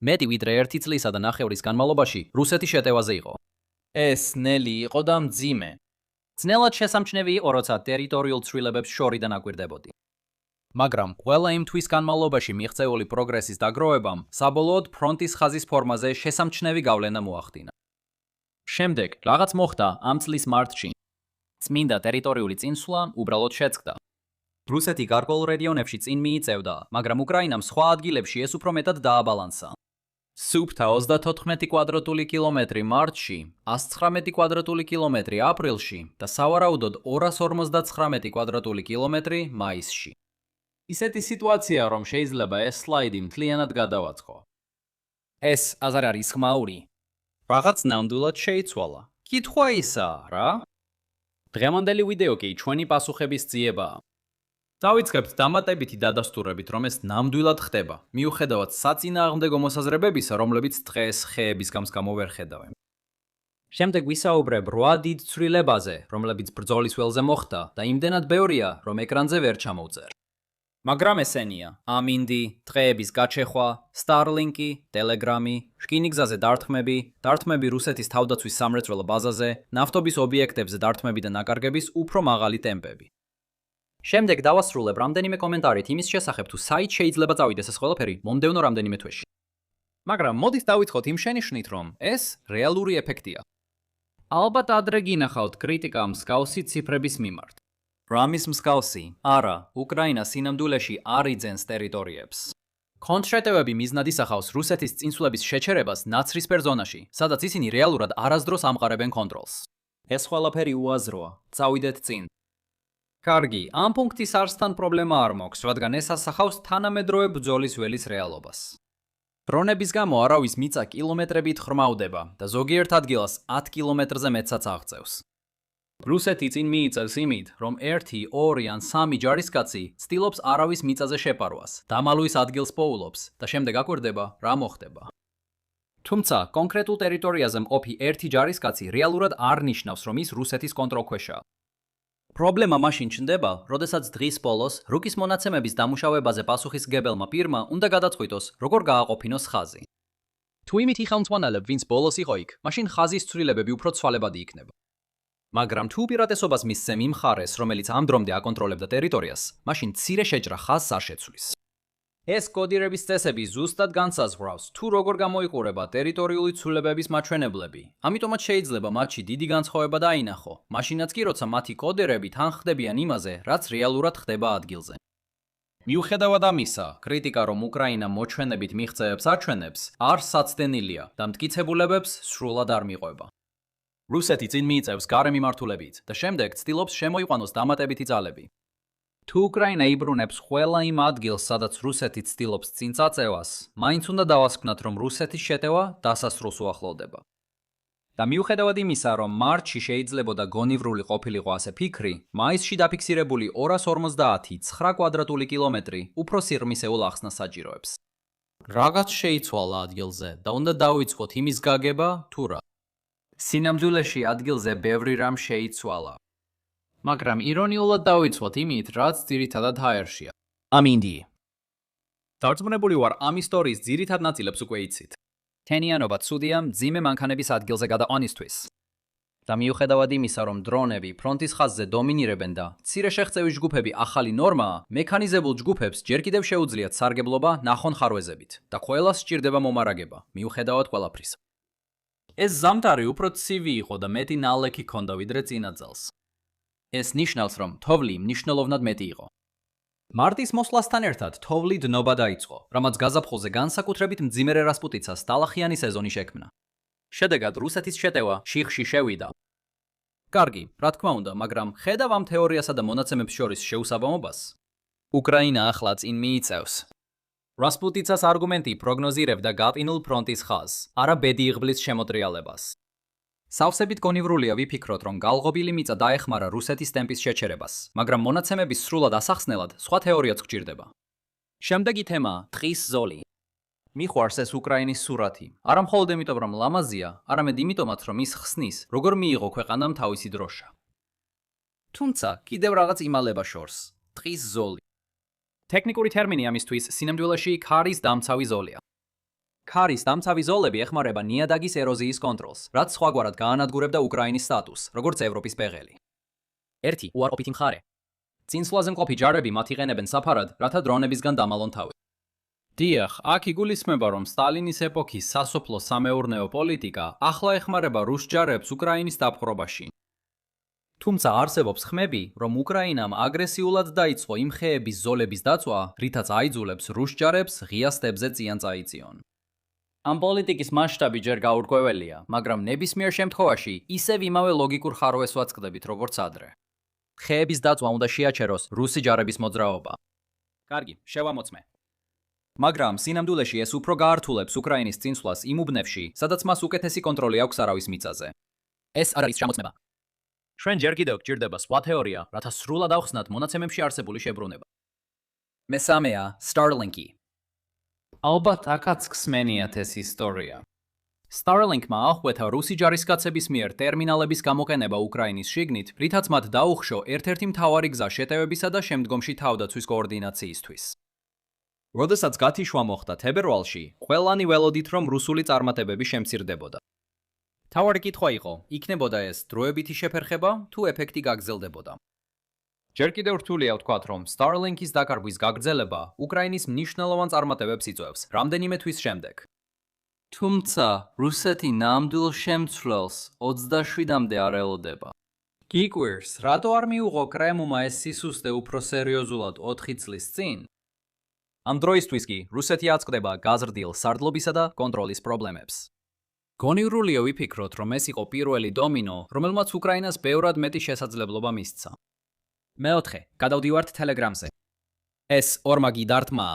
მეტი ვიდრე 1 წლისა და ნახევრის განმავლობაში რუსეთის შეტევაზე იყო. ეს ნელი იყო და მძიმე. ძნელად შესამჩნევი იყო, როცა ტერიტორიულ ცვლილებებს შორიდან აკვირდებოდი. მაგრამ ყველა იმ თვის განმავლობაში მიღწეული პროგრესის დაგროვებამ საბოლოოდ ფრონტის ხაზის ფორმაზე შესამჩნევი გავლენა მოახდინა. შემდეგ რაღაც მოხდა ამ წლის მარტში. წმინდა ტერიტორიული წინსვლა უბრალოდ შეწყდა. რუსეთი გარკვეულ რეგიონებში წინ მიიწევდა, მაგრამ უკრაინამ სხვა ადგილებში ეს უფრო მეტად დააბალანსა. სუფთა 34 კვადრატული კილომეტრი მარტში, 119 კვადრატული კილომეტრი აპრილში და სავარაუდოდ 259 კვადრატული კილომეტრი მაისში. ისეთი სიტუაცია, რომ შეიძლება ეს სლაიდი მთლიანად გადავაწყო. ეს არ არის ხმაური. რაღაც ნამდვილად შეიცვალა. კითხვა ისაა, რა? დღევანდელი ვიდეო კი ჩვენი პასუხების ძიებაა. დავიწყებთ დამატებითი დადასტურებით, რომ ეს ნამდვილად ხდება, მიუხედავად საწინააღმდეგო მოსაზრებებისა, რომლებიც დღეს ხეების გამო ვერ ხედავენ. შემდეგ ვისაუბრებ 8 დიდ ცვლილებაზე, რომლებიც ბრძოლის ველზე მოხდა და იმდენად ბევრია, რომ ეკრანზე ვერ ჩამოვწერ. მაგრამ ესენია: ამინდი, დღეების გაჩეხვა, სტარლინკი, ტელეგრამი, რკინიგზაზე დარტყმები რუსეთის თავდაცვის სამრეწველო ბაზაზე, ნავთობის ობიექტებზე დარტყმები და ნაკარგების უფრო მაღალი ტემპები. შემდეგ დავასრულებ რამდენიმე კომენტარით იმის შესახებ, თუ საით შეიძლება წავიდეს ეს ყველაფერი მომდევნო რამდენიმე თვეში. მაგრამ მოდით დავიწყოთ იმ შენიშვნით, რომ ეს რეალური ეფექტია. ალბათ ადრე გინახავთ კრიტიკა მსგავსი ციფრების მიმართ. რამის მსგავსი? არა, უკრაინა სინამდვილეში არ იძენს ტერიტორიებს. კონტრშეტევები მიზნად ისახავს რუსეთის წინსვლების შეჩერებას ნაცრისფერ ზონაში, სადაც ისინი რეალურად არასდროს ამყარებენ კონტროლს. ეს ყველაფერი უაზროა. წავიდეთ წინ. კარგი, ამ პუნქტის არსთან პრობლემა არ მოქვს, რადგან ეს ასახავს თანამედროვე ბრძოლის ველის რეალობას. დრონების გამო არავის მიწა კილომეტრებით ხრმავდება და ზოგიერთ ადგილას 10 კილომეტრზე მეტსაც აღწევს. რუსეთი წინ მიიწევს იმით, რომ 1, 2 ან 3 ჯარისკაცი ცდილობს არავის მიწაზე შეპარვას, დამალვის ადგილს პოულობს და შემდეგ აკვირდება, რა მოხდება. თუმცა, კონკრეტულ ტერიტორიაზე მყოფი 1 ჯარისკაცი რეალურად არ ნიშნავს, რომ ის რუსეთის კონტროლქვეშაა. პრობლემა მაშინ ჩნდება, როდესაც დღის ბოლოს რუკის მონაცემების დამუშავებაზე პასუხისმგებელმა პირმა უნდა გადაწყვიტოს, როგორ გააყოფინოს ხაზი. თუ იმით იხელმძღვანელებ, ვინც ბოლოს იყო იქ, მაშინ ხაზის ცვლილებები უფრო ცვალებადი იქნება. მაგრამ თუ უპირატესობას მისცემ იმ მხარეს, რომელიც ამ დრომდე აკონტროლებდა ტერიტორიას, მაშინ მცირე შეჭრა ხაზს არ შეცვლის. ეს კოდირების წესები ზუსტად განსაზღვრავს, თუ როგორ გამოიყურება ტერიტორიული ცვლილებების მაჩვენებლები. ამიტომაც შეიძლება მათში დიდი განსხვავება დაინახო, მაშინაც კი როცა მათი კოდირები თან ხდებიან იმაზე, რაც რეალურად ხდება ადგილზე. მიუხედავად ამისა, კრიტიკა, რომ უკრაინა მოჩვენებით მიღწევებს აჩვენებს, არ საცდენილია და მტკიცებულებებს სრულად არ მიყვება. რუსეთი წინ მიიწევს გარემიმართულებით და შემდეგ ცდილობს შემოიყვანოს დამატებითი ძალები. თუ უკრაინა იბრუნებს ყველა იმ ადგილს, სადაც რუსეთი ცდილობს წინ წაწევას, მაინც უნდა დავასკვნათ, რომ რუსეთის შეტევა დასასრულს უახლოვდება. და მიუხედავად იმისა, რომ მარტში შეიძლებოდა გონივრული ყოფილიყო ასე ფიქრი, მაისში დაფიქსირებული 250 კვადრატული კილომეტრი უფრო სიღრმისეულ ახსნას საჭიროებს. რაღაც შეიცვალა ადგილზე და უნდა დავიწყოთ იმის გაგება, თუ რა. სინამდვილეში ადგილზე ბევრი რამ შეიცვალა. მაგრამ ირონიულად დავიწყოთ იმით, რაც ძირითადად ჰაერშია. ამინდი. დარწმუნებული ვარ, ამ ისტორიის ძირითად ნაწილებს უკვე იცით. თენიანობა ცუდია მძიმე მანქანების ადგილზე გადაყვანისთვის. და მიუხედავად იმისა, რომ დრონები ფრონტის ხაზზე დომინირებენ და მცირე შეღწევის ჯგუფები ახალი ნორმაა, მექანიზებულ ჯგუფებს ჯერ კიდევ შეუძლიათ სარგებლობა ნახონ ხარვეზებით და ყველას სჭირდება მომარაგება, მიუხედავად ყველაფრისა. ეს ზამთარი უფრო ცივი იყო და მეტი ნალექი ჰქონდა ვიდრე წინა წელს. ეს ნიშნავს, რომ თოვლი მნიშვნელოვნად მეტი იყო. მარტის მოსვლასთან ერთად თოვლი დნობა დაიწყო, რამაც გაზაფხულზე განსაკუთრებით მძიმე რასპუტიცას ტალახიანი სეზონი შექმნა. შედეგად რუსეთის შეტევა შიხში შევიდა. კარგი, რა თქმა უნდა, მაგრამ ხედავ ამ თეორიასა და მონაცემებს შორის შეუსაბამობას. უკრაინა ახლა წინ მიიწევს. რასპუტიცას არგუმენტი პროგნოზირებდა გატინულ ფრონტის ხაზს, არა ბედი იღბლის შემოტრიალებას. სავსებით გონივრულია ვიფიქროთ, რომ გალღობილი მიწა დაეხმარა რუსეთის ტემპის შეჩერებას, მაგრამ მონაცემების სრულად ასახსნელად სხვა თეორიაც გვჭირდება. შემდეგი თემაა ტყის ზოლი. მიყვარს ეს უკრაინის სურათი, არა მხოლოდ იმიტომ, რომ ლამაზია, არამედ იმიტომაც, რომ ის ხსნის, როგორ მიიღო ქვეყანამ თავისი დროშა. თუმცა, კიდევ რაღაც იმალება შორს. ტყის ზოლი. ტექნიკური ტერმინი ამისთვის სინამდვილეში ქარის დამცავი ზოლია. ქარის დამცავი ზოლები ეხმარება ნიადაგის ეროზიის კონტროლს, რაც სხვაგვარად გაანადგურებდა უკრაინის სტატუსს, როგორც ევროპის პეღელი. 1. უარყოფითი მხარე. წინსვლაზე მყოფი ჯარები მათ იყენებენ საფარად, რათა დრონებისგან დამალონ თავი. დიახ, აქ იგულისხმება, რომ სტალინის ეპოქის სასოფლო-სამეურნეო პოლიტიკა ახლა ეხმარება რუს ჯარებს უკრაინის დაპყრობაში. თუმცა არსებობს ხმები, რომ უკრაინამ აგრესიულად დაიწყო იმ ხეების ზოლების დაწვა, რითაც აიძულებს რუს ჯარებს ღია სტეპზე წიან წაიწიონ. ამ პოლიტიკის მასშტაბი ჯერ გაურკვეველია, მაგრამ ნებისმიერ შემთხვევაში ისევ იმავე ლოგიკურ ხარვეს ვაწყდებით, როგორც ადრე. ხეების დაწვა უნდა შეაჩეროს რუსი ჯარების მოძრაობა. კარგი, შევამოწმე. მაგრამ სინამდვილეში ეს უფრო გაართულებს უკრაინის წინსვლას იმ უბნებში, სადაც მას უკეთესი კონტროლი აქვს არავის მიწაზე. ეს არ არის შემოწმება. ჩვენ ჯერ კიდევ გჭირდება სხვა თეორია, რათა სრულად ავხსნათ მონაცემებში არსებული შებრუნება. მესამეა Starlink-ი. ალბათ აქაც გსმენიათ ეს ისტორია. Starlink-მა აღკვეთა რუსი ჯარისკაცების მიერ ტერმინალების გამოყენება უკრაინის შიგნით, რითაც მათ დაუხშო ერთ-ერთი მთავარი გზა შეტევებისა და შემდგომში თავდაცვის კოორდინაციისთვის. როდესაც გათიშვა მოხდა თებერვალში, ყველანი ველოდით, რომ რუსული წარმატებები შემცირდებოდა. თავარი კითხვა იყო, იქნებოდა ეს დროებითი შეფერხება თუ ეფექტი გაგრძელდებოდა. ჯერ კიდევ რთულია ვთქვათ, რომ Starlink-ის დაკარგვის გაგრძელება უკრაინის მნიშვნელოვან წარმატებებს იწვევს რამდენიმე თვის შემდეგ. თუმცა რუსეთი ნამდვილ შემცვლელს 27-მდე არ ელოდება. გიგვირს, რატო არ მიუღო კრემლმა ეს სისუსტე უფრო სერიოზულად 4 წლის წინ? ამ დროისთვის კი რუსეთი აწყდება გაზრდილ სარდლობისა და კონტროლის პრობლემებს. გონივრულია ვიფიქროთ, რომ ეს იყო პირველი დომინო, რომელმაც უკრაინას ბევრად მეტი შესაძლებლობა მისცა. 4. გადავდივართ Telegram-ზე. ეს ორმაგი დარტმა.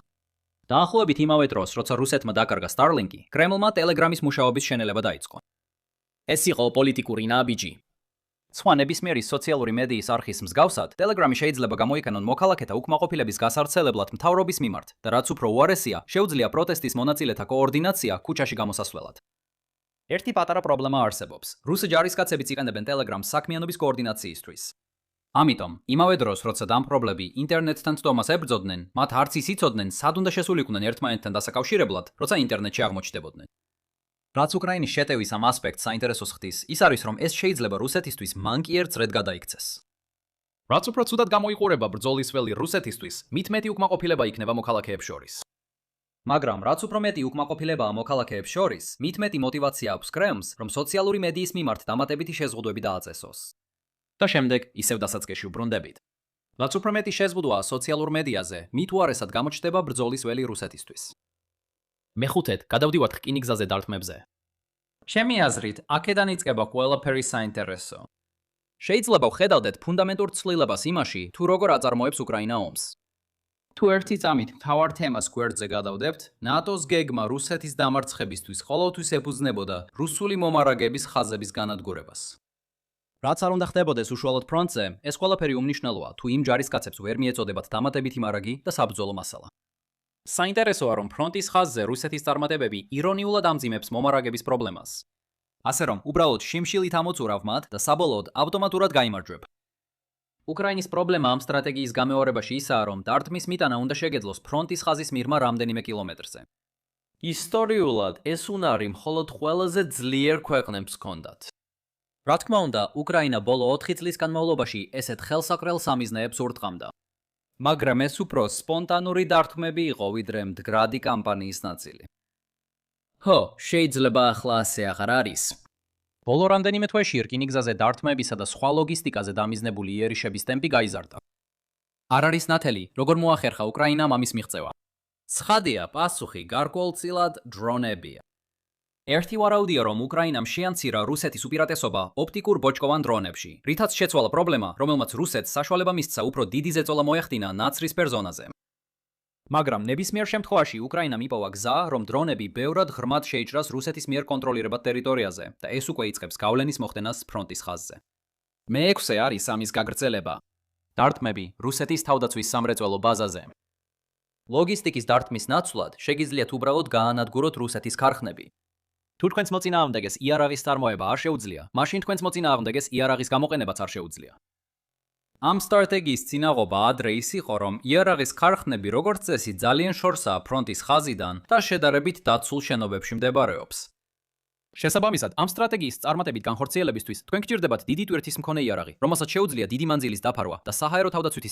დაახლოებით იმავე დროს, როცა რუსეთმა დაკარგა Starlink-ი, კრემლმა Telegram-ის მუშაობის შენელება დაიწყო. ეს იყო პოლიტიკური ნაბიჯი. სხვა ნებისმიერი სოციალური მედიის არხის მსგავსად, Telegram-ი შეიძლება გამოიყენონ მოქალაქეთა უკმაყოფილების გასავრცელებლად მთავრობის მიმართ და რაც უფრო უარესია, შეუძლია პროტესტის მონაწილეთა კოორდინაცია ქუჩაში გამოსასვლელად. ერთი პატარა პრობლემა არსებობს. რუსი ჯარისკაცებიც იყენებენ Telegram-ს საქმიანობის კოორდინაციისთვის. ამიტომ, იმავე დროს, როცა დამპყრობლები ინტერნეტთან ცდომას ებრძოდნენ, მათ არც ის იცოდნენ, სად უნდა შესულიყვნენ ერთმანეთთან დასაკავშირებლად, როცა ინტერნეტში აღმოჩნდებოდნენ. რაც უკრაინის შეტევის ამ ასპექტს საინტერესოს ხდის, ის არის, რომ ეს შეიძლება რუსეთისთვის მანკიერ წრედ გადაიქცეს. რაც უფრო ცუდად გამოიყურება ბრძოლის ველი რუსეთისთვის, მით მეტი უკმაყოფილება იქნება მოქალაქეებს შორის. მაგრამ რაც უფრო მეტი უკმაყოფილებაა მოქალაქეებს შორის, მით მეტი мотиваცია აქვს კრემლს, რომ სოციალური მედიის მიმართ დამატებითი შეზღუდვები დააწესოს. და შემდეგ ისევ დასაწყისში უბრუნდებით. რაც უფრო მეტი შეზღუდვაა სოციალურ მედიაზე, მით უარესად გამოჩნდება ბრძოლის ველი რუსეთისთვის. მეხუთედ, გადავდივართ რკინიგზაზე დარტყმებზე. ჩემი აზრით, აქედან იწყება ყველაფერი საინტერესო. შეიძლება ვხედავდეთ ფუნდამენტურ ცვლილებას იმაში, თუ როგორ აწარმოებს უკრაინა ომს. თუ ერთი წამით მთავარ თემას გვერდზე გადავდებთ, ნატოს გეგმა რუსეთის დამარცხებისთვის ყოველთვის ეფუძნებოდა რუსული მომარაგების ხაზების განადგურებას. რაც არ უნდა ხდებოდეს უშუალოდ ფრონტზე, ეს ყველაფერი უმნიშვნელოა, თუ იმ ჯარისკაცებს ვერ მიეწოდებათ დამატებითი მარაგი და საბრძოლო მასალა. საინტერესოა, რომ ფრონტის ხაზზე რუსეთის წარმატებები ირონიულად ამძიმებს მომარაგების პრობლემას. ასე რომ, უბრალოდ შიმშილით ამოწურავ მათ და საბოლოოდ ავტომატურად გაიმარჯვებ. უკრაინის პრობლემა ამ სტრატეგიის გამეორებაში ისაა, რომ დარტმის მიტანა უნდა შეგეძლოს ფრონტის ხაზის მიღმა რამდენიმე კილომეტრზე. ისტორიულად ეს უნარი მხოლოდ ყველაზე ძლიერ ქვეყნებს ჰქონდათ. რა თქმა უნდა, უკრაინა ბოლო 4 წლის განმავლობაში ესეთ ხელსაყრელ სამიზნეებს ურტყამდა. მაგრამ ეს უფრო სპონტანური დარტყმები იყო, ვიდრე მდგრადი კამპანიის ნაწილი. ხო, შეიძლება ახლა ასე აღარ არის. ბოლო რამდენიმე თვეში რკინიგზაზე დარტყმებისა და სხვა ლოგისტიკაზე დამიზნებული იერიშების ტემპი გაიზარდა. არ არის ნათელი, როგორ მოახერხა უკრაინამ ამის მიღწევა. ცხადია, პასუხი გარკვეულწილად დრონებია. ერთი ვარაუდია, რომ უკრაინამ შეამცირა რუსეთის უპირატესობა ოპტიკურ ბოჭკოვან დრონებში, რითაც შეცვალა პრობლემა, რომელმაც რუსეთს საშუალება მისცა უფრო დიდი ზეწოლა მოეხდინა ნაცრისფერ ზონაზე. მაგრამ ნებისმიერ შემთხვევაში უკრაინამ იპოვა გზა, რომ დრონები ბევრად ღრმად შეიჭრას რუსეთის მიერ კონტროლირებად ტერიტორიაზე და ეს უკვე იწყებს გავლენის მოხდენას ფრონტის ხაზზე. მე-6 არის ამის გაგრძელება. დარტყმები რუსეთის თავდაცვის სამრეწველო ბაზაზე. ლოგისტიკის დარტყმის ნაცვლად შეგიძლიათ უბრალოდ გაანადგუროთ რუსეთის ქარხნები. თუ თქვენს მოწინააღმდეგეს იარაღის წარმოება არ შეუძლია, მაშინ თქვენს მოწინააღმდეგეს იარაღის გამოყენებაც არ შეუძლია. ამ სტრატეგიის წინაღობა ადრე ის იყო, რომ იარაღის ქარხნები როგორც წესი ძალიან შორსაა ფრონტის ხაზიდან და შედარებით დაცულ შენობებში მდებარეობს. შესაბამისად, ამ სტრატეგიის წარმატებით განხორციელებისთვის თქვენ გჭირდებათ დიდი ტვირთის მქონე იარაღი, რომელსაც შეუძლია დიდი მანძილის დაფარვა და საჰაერო თავდაცვითი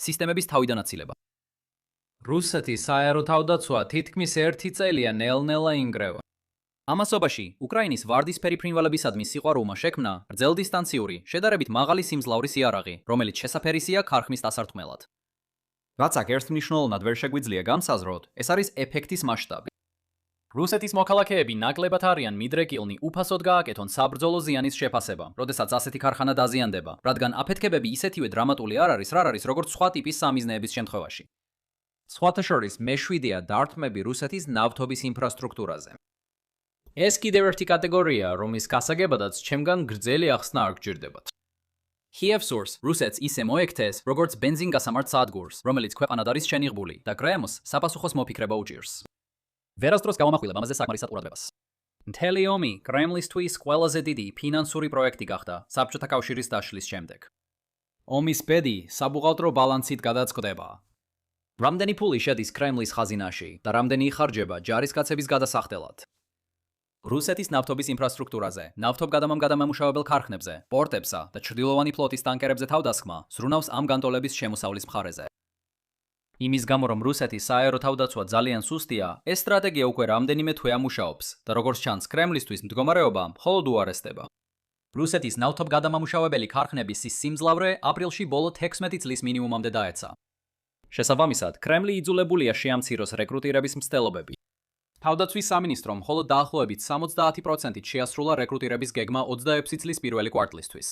სისტემების თავიდან აცილება. რუსეთის საერო თავდაცვა თითქმის 1 წელია ნელ-ნელა ინგრევა. ამასობაში, უკრაინის ვარდისფერი ფრინველებისადმი სიყვარულმა შექმნა გრძელდისტანციური, შედარებით მაღალი სიმძლავრის იარაღი, რომელიც შესაფერისია ქარხნის დასარტყმელად. რაც აქ ერთმნიშვნელოვნად ვერ შეგვიძლია გამსაზროთ, ეს არის ეფექტის მასშტაბი. რუსეთის მოქალაქეები ნაკლებად არიან მიდრეკილნი უფასოდ გააკეთონ საბრძოლო ზიანის შეფასება, როდესაც ასეთი ქარხანა დაზიანდება, რადგან აფეთქებები ისეთივე დრამატული არ არის, როგორც სხვა ტიპის სამიზნეების შემთხვევაში. სხვათა შორის მე-7-ია დარტყმები რუსეთის ნავთობის ინფრასტრუქტურაზე. ეს კიდევ ერთი კატეგორია, რომლის გასაგებადაც ჩემგან გრძელი ახსნა არ გჭირდებათ. Hievsurs რუსეთს ისე მოექთეს, როგორც ბენზინგასამართ სადგურს, რომელიც ქვეყანად არის შენიღბული და კრემლს საფასუხოს მოფიქრება უჭირს. ვერასდროს გავამახვილებ ამაზე საკმარისად ყურადღებას. მთელი ომი კრემლისთვის ყველაზე დიდი ფინანსური პროექტი გახდა საბჭოთა კავშირის დაშლის შემდეგ. ომის ბედი საბუღალტრო ბალანსით გადაწყდება. რამდენი ფული შედის კრემლის ხაზინაში და რამდენი იხარჯება ჯარისკაცების გადასახდელად? რუსეთის ნავთობის ინფრასტრუქტურაზე, ნავთობგადამამუშავებელ ქარხნებზე, პორტებსა და ჩრდილოვანი ფლოტის ტანკერებზე თავდასხმა ზრუნავს ამ განტოლების შემოსავლის მხარეზე. იმის გამო, რომ რუსეთის საერო თავდაცვა ძალიან სუსტია, ეს სტრატეგია უკვე რამდენიმე თვე ამუშაობს და როგორც ჩანს, კრემლისთვის მდგომარეობა მხოლოდ უარესდება. რუსეთის ნავთობგადამამუშავებელი ქარხნების სიმძლავრე აპრილში ბოლო 16 წლის მინიმუმამდე დაეცა. შესაბამისად, კრემლი იძულებულია შეამციროს რეკრუტირების მცდელობები. თავდაცვის სამინისტრომ მხოლოდ დაახლოებით 70%-ით შეასრულა რეკრუტირების გეგმა 26 წლის პირველი კვარტლისთვის.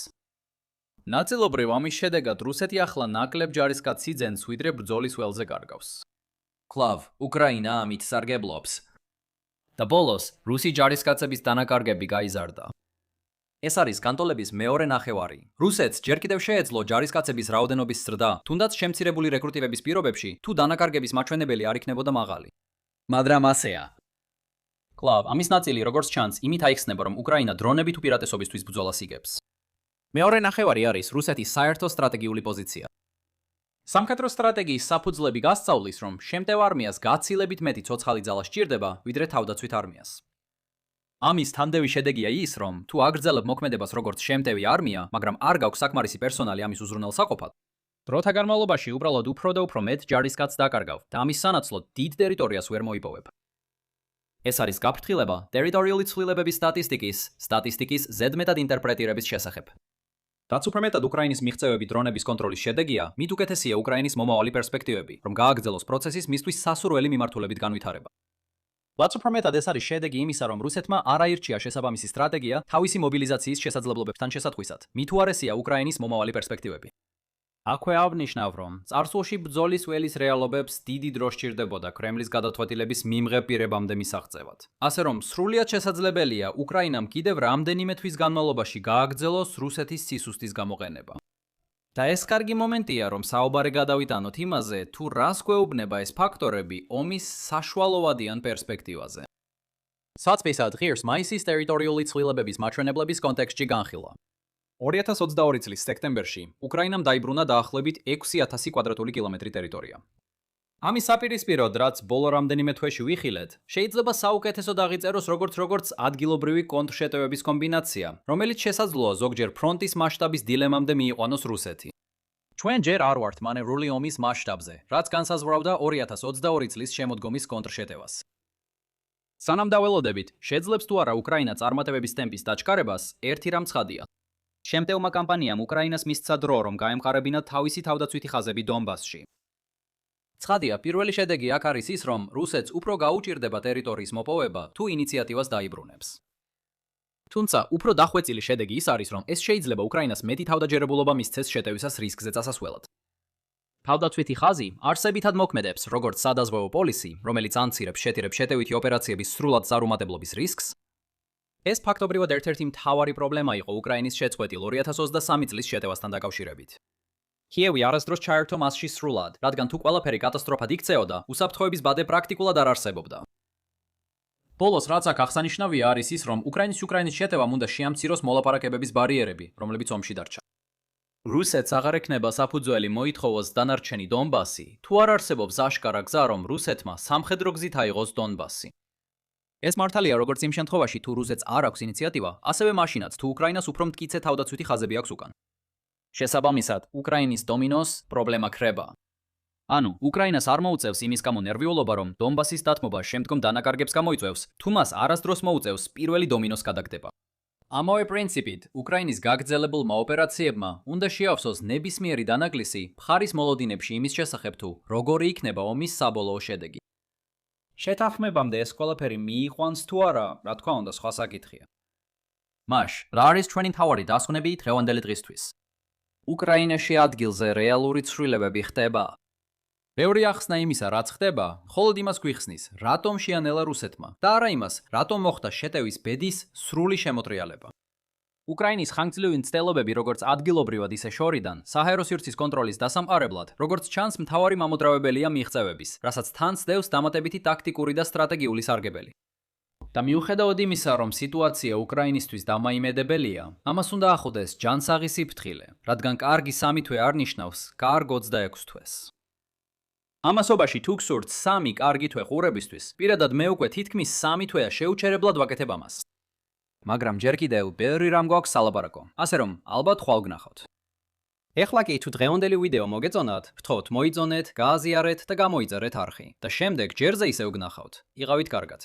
ნაწილობრივ ამის შედეგად რუსეთი ახლა ნაკლებ ჯარისკაცს იძენს, ვიდრე ბრძოლის ველზე გარგავს. კლავ, უკრაინა ამით სარგებლობს. და ბოლოს, რუსი ჯარისკაცების დანაკარგები გაიზარდა. ეს არის განტოლების მეორე ნახევარი. რუსეთს ჯერ კიდევ შეეძლო ჯარისკაცების რაოდენობის ზრდა, თუნდაც შემცირებული რეკრუტირების პირობებში, თუ დანაკარგების მაჩვენებელი არ იქნებოდა მაღალი. მაგრამ ასეა. კლავ, ამის ნაწილი როგორც ჩანს, იმით აიხსნება, რომ უკრაინა დრონებით უპირატესობისთვის ბრძოლას იგებს. მეორე ნახევარი არის რუსეთის საერთო სტრატეგიული პოზიცია. სამხედრო სტრატეგიის საფუძვლები გასწავლის, რომ შემტევ არმიას გაცილებით მეტი ცოცხალი ძალა სჭირდება, ვიდრე თავდაცვით არმიას. ამის თანდევი შედეგია ის, რომ თუ აგრძელებ მოქმედებას როგორც შემტევი არმია, მაგრამ არ გაქვს საკმარისი პერსონალი ამის უზრუნველსაყოფად, დროთა განმავლობაში უბრალოდ უფრო და უფრო მეტ ჯარისკაცს დაკარგავ და ამის სანაცვლოდ დიდ ტერიტორიას ვერ მოიპოვებ. ეს არის გაფრთხილება ტერიტორიული ცვლილებების სტატისტიკის ზედმეტად ინტერპრეტირების შესახებ. რაც უფრო მეტად უკრაინის მიღწევები დრონების კონტროლის შედეგია, მით უკეთესია უკრაინის მომავალი პერსპექტივები, რომ გააგრძელოს პროცესის მისთვის სასურველი მიმართულებით განვითარება. რაც უფრო მეტად ეს არის შედეგი იმისა, რომ რუსეთმა არ აირჩია შესაბამისი სტრატეგია თავისი მობილიზაციის შესაძლებლობებთან შესატყვისად, მით უარესია უკრაინის მომავალი პერსპექტივები. აქვე აღნიშნავ, რომ წარსულში ბრძოლის ველის რეალობებს დიდი დრო სჭირდებოდა კრემლის გადაწყვეტილების მიმღებ პირებამდე მისაღწევად. ასე რომ სრულიად შესაძლებელია უკრაინამ კიდევ რამდენიმე თვის განმავლობაში გააგრძელოს რუსეთის სისუსტის გამოყენება. და ეს კარგი მომენტია, რომ საუბარი გადავიტანოთ იმაზე, თუ რას გვეუბნება ეს ფაქტორები ომის საშუალოვადიან პერსპექტივაზე. საწმისად ღირს მაისის ტერიტორიული ცვლილებების მაჩვენებლების კონტექსტში განხილვა. 2022 წლის სექტემბერში უკრაინამ დაიბრუნა დაახლოებით 6000 კვადრატული კილომეტრი ტერიტორია. ამის საპირისპიროდ, რაც ბოლო რამდენიმე თვეში ვიხილეთ, შეიძლება საუკეთესოდ აღიწეროს როგორც ადგილობრივი კონტრშეტევების კომბინაცია, რომელიც შესაძლოა ზოგჯერ ფრონტის მასშტაბის დილემამდე მიიყვანოს რუსეთი. ჩვენ ჯერ არ ვართ მანევრული ომის მასშტაბზე, რაც განსაზღვრავდა 2022 წლის შემოდგომის კონტრშეტევას. სანამ დაველოდებით, შეძლებს თუ არა უკრაინა წარმატებების ტემპის დაჩქარებას, ერთი რამ ცხადია. შემტევმა კამპანიამ უკრაინას მისცა დრო, რომ გაემყარებინა თავისი თავდაცვითი ხაზები დონბასში. ცხადია, პირველი შედეგი აქ არის ის, რომ რუსეთს უფრო გაუჭირდება ტერიტორიის მოპოვება, თუ ინიციატივას დაიბრუნებს. თუმცა, უფრო დახვეწილი შედეგი ის არის, რომ ეს შეიძლება უკრაინას მეტი თავდაჯერებულობა მისცეს შეტევისას რისკზე წასასვლელად. თავდაცვითი ხაზი არსებითად მოქმედებს, როგორც სადაზღვევო პოლისი, რომელიც ანცირებს შეტევითი ოპერაციების სრულად ზარუმატებლობის რისკს. ეს ფაქტობრივად ერთ-ერთი მთავარი პრობლემა იყო უკრაინის შეწყვეტილ 2023 წლის შეტევასთან დაკავშირებით. კიევი არასდროს ჩაერთო მასში სრულად, რადგან თუ ყველაფერი კატასტროფად იქცეოდა, უსაფრთხოების ბადე პრაქტიკულად არ არსებობდა. ბოლოს რაც აქ აღსანიშნავია არის ის, რომ უკრაინის შეტევამ უნდა შეამციროს მოლაპარაკებების ბარიერები, რომლებიც ომში დარჩა. რუსეთს აღარ ექნება საფუძველი მოითხოვოს დანარჩენი დონბასი, თუ არ არსებობს აშკარა გზა, რომ რუსეთმა სამხედრო გზით აიღოს დონბასი. ეს მართალია, როგორც იმ შემთხვევაში, თუ რუსეთს არ აქვს ინიციატივა, ასევე მაშინაც, თუ უკრაინას უფრო მტკიცე თავდაცვითი ხაზები აქვს უკან. შესაბამისად, უკრაინის დომინოს პრობლემა ქრება. ანუ, უკრაინას არ მოუწევს იმის გამო ნერვიულობა, რომ დონბასის დათმობა შემდგომ დანაკარგებს გამოიწვევს, თუ მას არასდროს მოუწევს პირველი დომინოს გადაგდება. ამავე პრინციპით, უკრაინის გაგრძელებულმა ოპერაციებმა უნდა შეავსოს ნებისმიერი დანაკლისი მხარის მოლოდინებში იმის შესახებ, თუ როგორი იქნება ომის საბოლოო შედეგი. შეთანხმებამდე ეს ყველაფერი მიიყვანს თუ არა, რა თქმა უნდა, სხვა საკითხია. მაშ, რა არის ჩვენი მთავარი დასკვნები დღევანდელი დღისთვის? უკრაინაში ადგილზე რეალური ცვლილებები ხდება. ბევრი ახსნა იმისა, რაც ხდება, მხოლოდ იმას გვიხსნის, რატომ შეანელა რუსეთმა და არა იმას, რატომ მოხდა შეტევის ბედის სრული შემოტრიალება. უკრაინის ხანგრძლივი მცდელობები, როგორც ადგილობრივად, ისე შორიდან, საჰაერო სივრცის კონტროლის დასამყარებლად, როგორც ჩანს, მთავარი მამოძრავებელია მიღწევების, რასაც თან ცდევს დამატებითი ტაქტიკური და სტრატეგიული სარგებელი. და მიუხედავად იმისა, რომ სიტუაცია უკრაინისთვის დამაიმედებელია, ამას უნდა ახლდეს ჯანსაღი ფრთხილე, რადგან კარგი 3 თვე არ ნიშნავს კარგ 26 თვეს. ამასობაში თუ გსურთ 3 კარგი თვე ყურებისთვის, პირადად მე უკვე თითქმის 3 თვეა შეუჩერებლად ვაკეთებ ამას. მაგრამ ჯერ კიდევ ბევრი რამ გვაქვს სალაპარაკო, ასე რომ ალბათ ხვალ გნახავთ. ეხლა კი თუ დღევანდელი ვიდეო მოგეწონათ, ვთხოვთ მოიძონეთ, გააზიარეთ და გამოიწერეთ არხი და შემდეგ ჯერზე ისევ გნახავთ. იყავით კარგად.